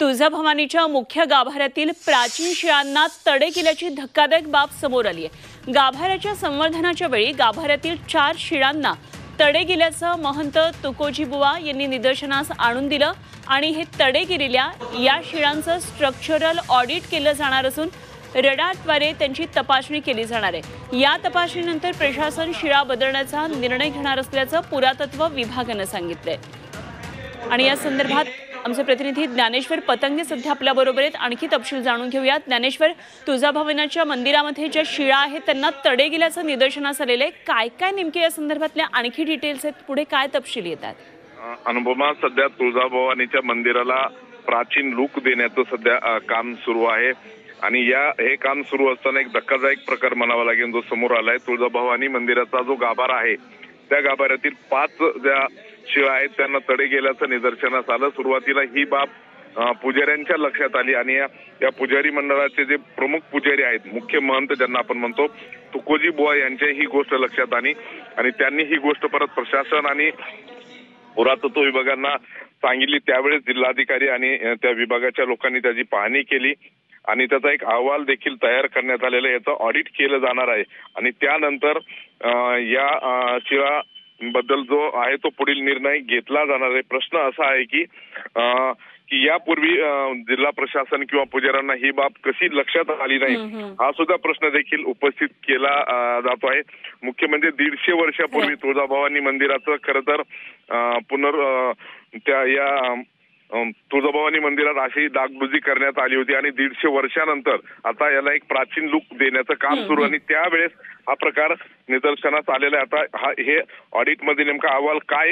तुळजाभवानीच्या मुख्य गाभाऱ्यातील प्राचीन शिळांना तडे केल्याची धक्कादायक बाब समोर आली आहे। गाभाऱ्याच्या संवर्धनाच्या वेळी गाभाऱ्यातील 4 शिळांना तडे गेल्याचं महंत तुकोजीबुवा यांनी निदर्शनास आणून दिलं आणि हे तडे गेलेल्या या शिळांचं स्ट्रक्चरल ऑडिट केलं जाणार असून रडारद्वारे त्यांची तपासणी केली जाणार आहे। या तपासणीनंतर प्रशासन शिळा बदलण्याचा निर्णय घेणार असल्याचं पुरातत्व विभागानं सांगितलंय। आणि या संदर्भात आमचे प्रतिनिधी ज्ञानेश्वर पतंगे सध्या आपल्या बरोबर आहेत। आणखी तपशील जाणून घेऊयात। ज्ञानेश्वर, तुळजाभवानीच्या मंदिरामध्ये ज्या शिळा आहेत त्यांना तडे गेल्याचं निदर्शनास आलेलं आहे, काय काय नेमके या संदर्भातल्या आणखी डिटेल्स आहेत, पुढे काय तपशील येतात? अनुपमा, सध्या तुळजाभवानीच्या मंदिराला प्राचीन लूक देण्याचं सध्या काम सुरू आहे आणि हे काम सुरू असताना एक धक्कादायक प्रकार म्हणावा लागेल जो समोर आलाय। तुळजाभवानी मंदिराचा जो गाभारा आहे त्या गाभाऱ्यातील 5 ज्या शिळा आहेत त्यांना तडे गेल्याचं निदर्शनास आलं। सुरुवातीला ही बाब पुजाऱ्यांच्या लक्षात आली आणि या पुजारी मंडळाचे जे प्रमुख पुजारी आहेत, मुख्य महंत ज्यांना आपण म्हणतो, तुकोजी बुवा यांच्या ही गोष्ट लक्षात आली आणि त्यांनी ही गोष्ट परत प्रशासन आणि पुरातत्व विभागांना सांगितली। त्यावेळेस जिल्हाधिकारी आणि त्या विभागाच्या लोकांनी त्याची पाहणी केली आणि त्याचा एक अहवाल देखील तयार करण्यात आलेला आहे। याचं ऑडिट केलं जाणार आहे आणि त्यानंतर या शिळा बद्दल जो आहे तो पुढील निर्णय घेतला जाणार आहे। प्रश्न असा आहे की यापूर्वी जिल्हा प्रशासन किंवा पुजाऱ्यांना ही बाब कशी लक्षात आली नाही, हा सुद्धा प्रश्न देखील उपस्थित केला जातो आहे। मुख्य म्हणजे 150 वर्षापूर्वी तुळजाभवानी मंदिराचं खरं तर तुळजाभवानी मंदिरात अशी डागडुजी करण्यात आली होती आणि 150 वर्षानंतर आता याला एक प्राचीन लूक देण्याचं काम सुरू आणि त्यावेळेस हा प्रकार निदर्शनास आलेला आहे। आता हे ऑडिट मध्ये नेमका अहवाल काय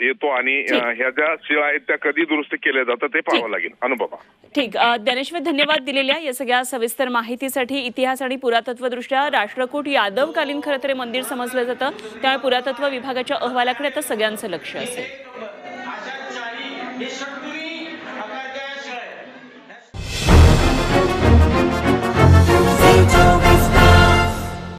येतो आणि ह्या ज्या शिळा आहेत त्या कधी दुरुस्त केल्या जातात ते पाहावं लागेल। अनुपमा, ठीक, ज्ञानेश्वर, धन्यवाद दिलेल्या या सगळ्या सविस्तर माहितीसाठी। इतिहास आणि पुरातत्वदृष्ट्या राष्ट्रकूट यादवकालीन खरं तर मंदिर समजलं जातं, त्यामुळे पुरातत्व विभागाच्या अहवालाकडे आता सगळ्यांचं लक्ष असेल।